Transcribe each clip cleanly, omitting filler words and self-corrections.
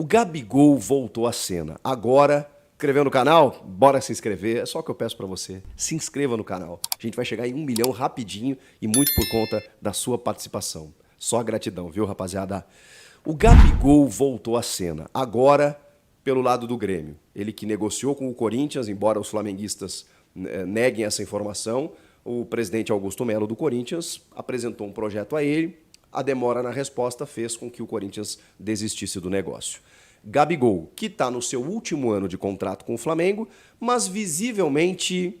O Gabigol voltou à cena. Agora, inscreveu no canal? Bora se inscrever. É só o que eu peço pra você. Se inscreva no canal. A gente vai chegar em 1 milhão rapidinho e muito por conta da sua participação. Só gratidão, viu, rapaziada? O Gabigol voltou à cena. Agora, pelo lado do Grêmio. Ele que negociou com o Corinthians, embora os flamenguistas neguem essa informação, o presidente Augusto Melo do Corinthians apresentou um projeto a ele. A demora na resposta fez com que o Corinthians desistisse do negócio. Gabigol, que está no seu último ano de contrato com o Flamengo, mas visivelmente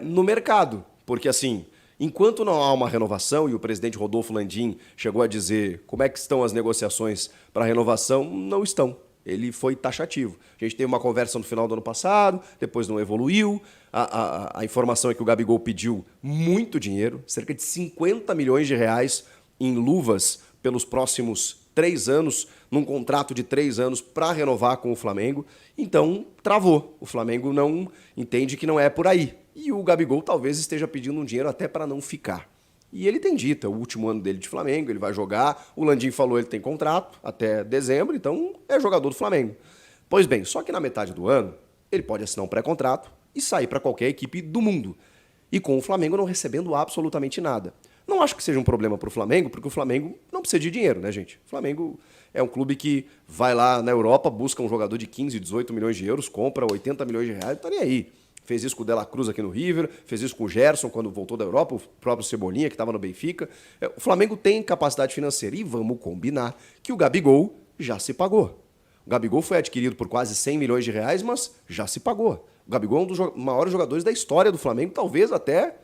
no mercado. Porque assim, enquanto não há uma renovação, e o presidente Rodolfo Landim chegou a dizer como é que estão as negociações para a renovação, não estão. Ele foi taxativo. A gente teve uma conversa no final do ano passado, depois não evoluiu. A informação é que o Gabigol pediu muito dinheiro, cerca de 50 milhões de reais em luvas pelos próximos 3 anos, num contrato de 3 anos para renovar com o Flamengo. Então, travou. O Flamengo não entende que não é por aí. E o Gabigol talvez esteja pedindo um dinheiro até para não ficar. E ele tem dito, é o último ano dele de Flamengo, ele vai jogar. O Landim falou ele tem contrato até dezembro, então é jogador do Flamengo. Pois bem, só que na metade do ano, ele pode assinar um pré-contrato e sair para qualquer equipe do mundo. E com o Flamengo não recebendo absolutamente nada. Não acho que seja um problema para o Flamengo, porque o Flamengo não precisa de dinheiro, né, gente? O Flamengo é um clube que vai lá na Europa, busca um jogador de 15, 18 milhões de euros, compra 80 milhões de reais, não tá nem aí. Fez isso com o De La Cruz aqui no River, fez isso com o Gerson quando voltou da Europa, o próprio Cebolinha que estava no Benfica. O Flamengo tem capacidade financeira e vamos combinar que o Gabigol já se pagou. O Gabigol foi adquirido por quase 100 milhões de reais, mas já se pagou. O Gabigol é um dos maiores jogadores da história do Flamengo, talvez até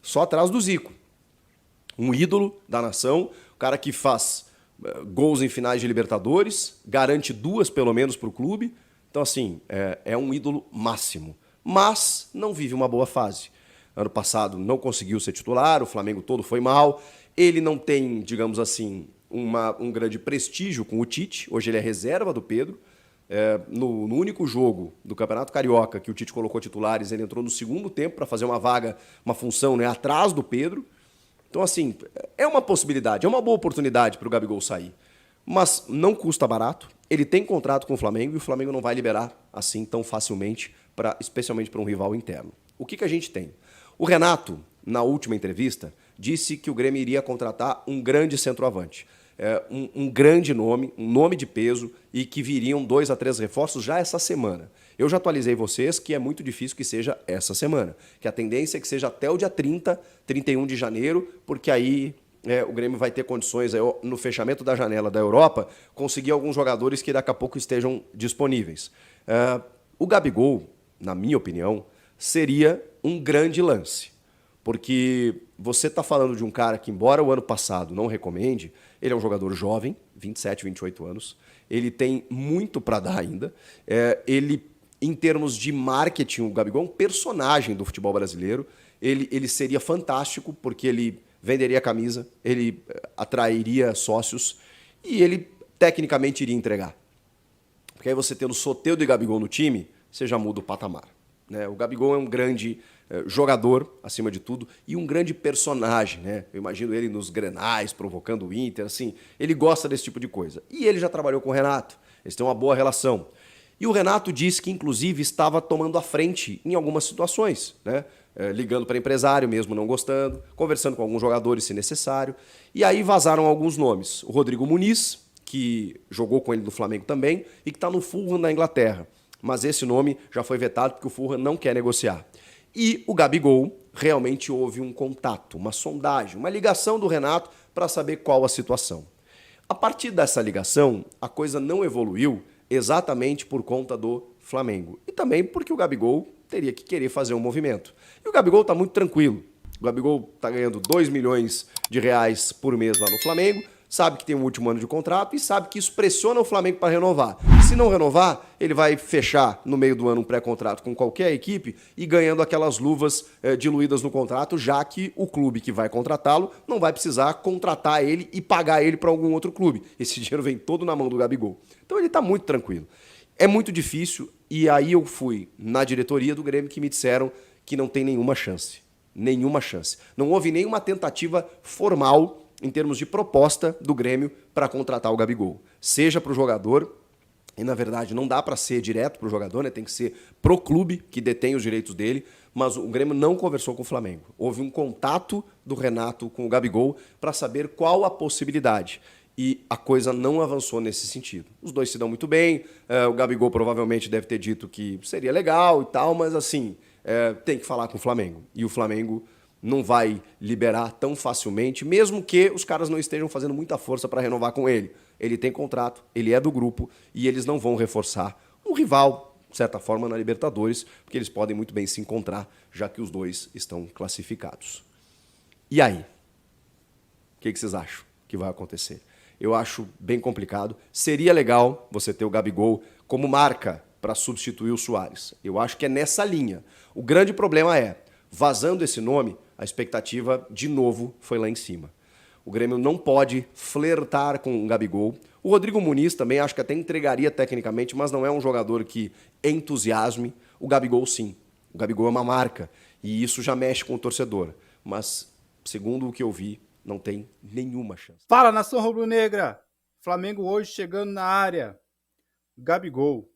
só atrás do Zico. Um ídolo da nação, o cara que faz gols em finais de Libertadores, garante 2 pelo menos para o clube. Então, assim, é um ídolo máximo. Mas não vive uma boa fase. Ano passado não conseguiu ser titular, o Flamengo todo foi mal. Ele não tem, digamos assim, um grande prestígio com o Tite. Hoje ele é reserva do Pedro. No único jogo do Campeonato Carioca que o Tite colocou titulares, ele entrou no segundo tempo para fazer uma vaga, uma função, né, atrás do Pedro. Então, assim, é uma possibilidade, é uma boa oportunidade para o Gabigol sair. Mas não custa barato, ele tem contrato com o Flamengo e o Flamengo não vai liberar assim tão facilmente, especialmente para um rival interno. O que a gente tem? O Renato, na última entrevista, disse que o Grêmio iria contratar um grande centroavante. Um grande nome, um nome de peso e que viriam 2 a 3 reforços já essa semana. Eu já atualizei vocês que é muito difícil que seja essa semana, que a tendência é que seja até o dia 30, 31 de janeiro, porque aí o Grêmio vai ter condições, no fechamento da janela da Europa, conseguir alguns jogadores que daqui a pouco estejam disponíveis. O Gabigol, na minha opinião, seria um grande lance, porque você está falando de um cara que, embora o ano passado não recomende, ele é um jogador jovem, 27, 28 anos, ele tem muito para dar ainda, ele, em termos de marketing, o Gabigol é um personagem do futebol brasileiro, ele seria fantástico, porque ele venderia a camisa, ele atrairia sócios e ele tecnicamente iria entregar. Porque aí você tendo Soteldo e Gabigol no time, você já muda o patamar, né? O Gabigol é um grande jogador, acima de tudo, e um grande personagem, né? Eu imagino ele nos Grenais, provocando o Inter, assim, ele gosta desse tipo de coisa. E ele já trabalhou com o Renato, eles têm uma boa relação. E o Renato disse que, inclusive, estava tomando a frente em algumas situações, né? Ligando para empresário, mesmo não gostando, conversando com alguns jogadores, se necessário. E aí vazaram alguns nomes. O Rodrigo Muniz, que jogou com ele no Flamengo também, e que está no Fulham na Inglaterra. Mas esse nome já foi vetado porque o Fulham não quer negociar. E o Gabigol, realmente houve um contato, uma sondagem, uma ligação do Renato para saber qual a situação. A partir dessa ligação, a coisa não evoluiu exatamente por conta do Flamengo. E também porque o Gabigol teria que querer fazer um movimento. E o Gabigol está muito tranquilo. O Gabigol está ganhando 2 milhões de reais por mês lá no Flamengo, sabe que tem um último ano de contrato e sabe que isso pressiona o Flamengo para renovar. Se não renovar, ele vai fechar no meio do ano um pré-contrato com qualquer equipe e ganhando aquelas luvas diluídas no contrato, já que o clube que vai contratá-lo não vai precisar contratar ele e pagar ele para algum outro clube. Esse dinheiro vem todo na mão do Gabigol. Então ele está muito tranquilo. É muito difícil e aí eu fui na diretoria do Grêmio que me disseram que não tem nenhuma chance. Nenhuma chance. Não houve nenhuma tentativa formal em termos de proposta do Grêmio para contratar o Gabigol. Seja para o jogador, e na verdade não dá para ser direto para o jogador, né? Tem que ser pro clube que detém os direitos dele, mas o Grêmio não conversou com o Flamengo. Houve um contato do Renato com o Gabigol para saber qual a possibilidade. E a coisa não avançou nesse sentido. Os dois se dão muito bem, o Gabigol provavelmente deve ter dito que seria legal e tal, mas assim, tem que falar com o Flamengo. E o Flamengo não vai liberar tão facilmente, mesmo que os caras não estejam fazendo muita força para renovar com ele. Ele tem contrato, ele é do grupo e eles não vão reforçar um rival, de certa forma, na Libertadores, porque eles podem muito bem se encontrar, já que os dois estão classificados. E aí? O que vocês acham que vai acontecer? Eu acho bem complicado. Seria legal você ter o Gabigol como marca para substituir o Suárez. Eu acho que é nessa linha. O grande problema é, vazando esse nome, a expectativa, de novo, foi lá em cima. O Grêmio não pode flertar com o Gabigol. O Rodrigo Muniz também acho que até entregaria tecnicamente, mas não é um jogador que entusiasme. O Gabigol, sim. O Gabigol é uma marca e isso já mexe com o torcedor. Mas, segundo o que eu vi, não tem nenhuma chance. Fala, nação rubro-negra! Flamengo hoje chegando na área. Gabigol.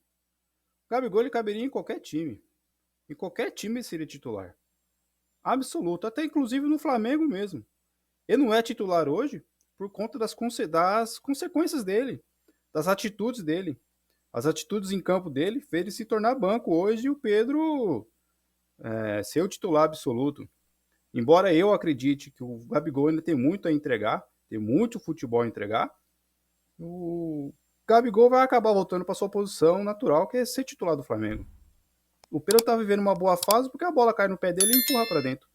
Gabigol ele caberia em qualquer time. Em qualquer time ele seria titular. Absoluto. Até inclusive no Flamengo mesmo. Ele não é titular hoje por conta das consequências dele. Das atitudes dele. As atitudes em campo dele fez ele se tornar banco hoje e o Pedro ser o titular absoluto. Embora eu acredite que o Gabigol ainda tem muito a entregar, tem muito futebol a entregar, o Gabigol vai acabar voltando para sua posição natural, que é ser titular do Flamengo. O Pedro tá vivendo uma boa fase porque a bola cai no pé dele e empurra para dentro.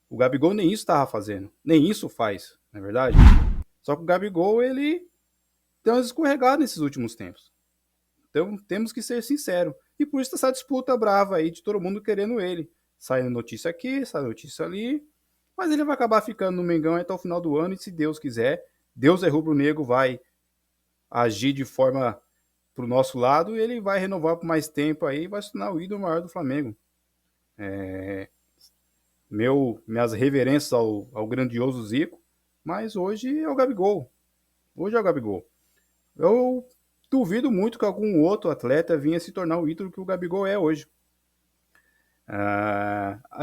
O Gabigol nem isso estava fazendo, nem isso faz, não é verdade? Só que o Gabigol, ele deu umas escorregadas nesses últimos tempos. Então temos que ser sinceros. E por isso essa disputa brava aí de todo mundo querendo ele. Saindo notícia aqui, saindo notícia ali. Mas ele vai acabar ficando no Mengão até o final do ano. E se Deus quiser, Deus é rubro-negro, vai agir de forma pro nosso lado. E ele vai renovar por mais tempo aí. E vai se tornar o ídolo maior do Flamengo. Minhas reverências ao grandioso Zico. Mas hoje é o Gabigol. Hoje é o Gabigol. Eu duvido muito que algum outro atleta vinha se tornar o ídolo que o Gabigol é hoje.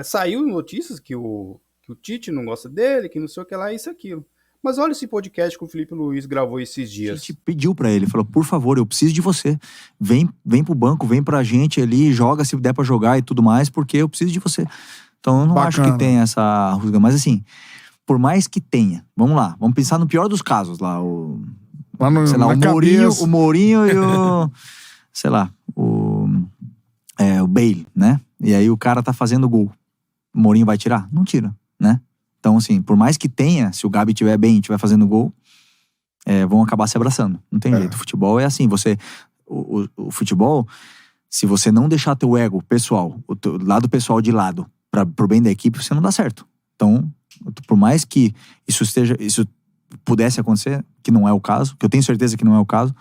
Saiu notícias que o Tite não gosta dele, que não sei o que lá, isso e aquilo. Mas olha esse podcast que o Felipe Luiz gravou esses dias. A gente pediu pra ele, falou, por favor, eu preciso de você. Vem pro banco, vem pra gente ali, joga se der pra jogar e tudo mais, porque eu preciso de você. Então eu não acho que tem essa rusga. Mas assim, por mais que tenha, vamos lá, vamos pensar no pior dos casos lá, o Mourinho e o sei lá, o Bale, né? E aí o cara tá fazendo gol. O Mourinho vai tirar? Não tira, né? Então assim, por mais que tenha, se o Gabi estiver bem e estiver fazendo gol, vão acabar se abraçando. Não tem jeito. O futebol é assim, o futebol, se você não deixar teu ego pessoal, o teu lado pessoal de lado, pro bem da equipe, você não dá certo. Então, por mais que isso pudesse acontecer, que não é o caso, que eu tenho certeza que não é o caso,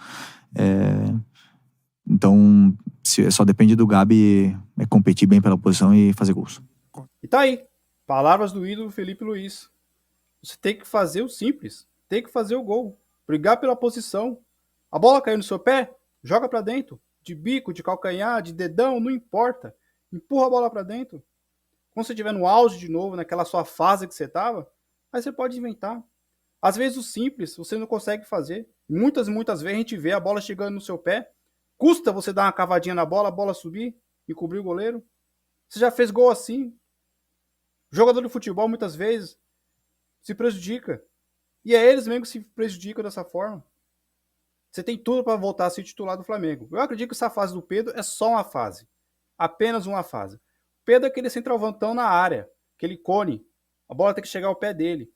então só depende do Gabi competir bem pela posição e fazer gols. E tá aí, palavras do ídolo Felipe Luiz. Você tem que fazer o simples, tem que fazer o gol, brigar pela posição. A bola caiu no seu pé, joga pra dentro, de bico, de calcanhar, de dedão, não importa, empurra a bola pra dentro. Quando você estiver no auge de novo, naquela sua fase que você tava, aí você pode inventar. Às vezes o simples você não consegue fazer. Muitas vezes a gente vê a bola chegando no seu pé. Custa você dar uma cavadinha na bola, a bola subir e cobrir o goleiro. Você já fez gol assim. O jogador de futebol muitas vezes se prejudica. E é eles mesmo que se prejudicam dessa forma. Você tem tudo para voltar a ser titular do Flamengo. Eu acredito que essa fase do Pedro é só uma fase. Apenas uma fase. O Pedro é aquele centroavantão na área. Aquele cone. A bola tem que chegar ao pé dele.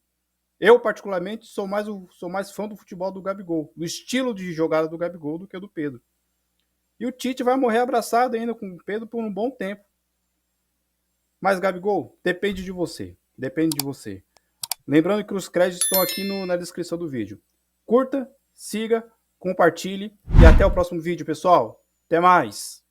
Eu, particularmente, sou mais fã do futebol do Gabigol, do estilo de jogada do Gabigol do que do Pedro. E o Tite vai morrer abraçado ainda com o Pedro por um bom tempo. Mas, Gabigol, depende de você. Depende de você. Lembrando que os créditos estão aqui na descrição do vídeo. Curta, siga, compartilhe e até o próximo vídeo, pessoal. Até mais!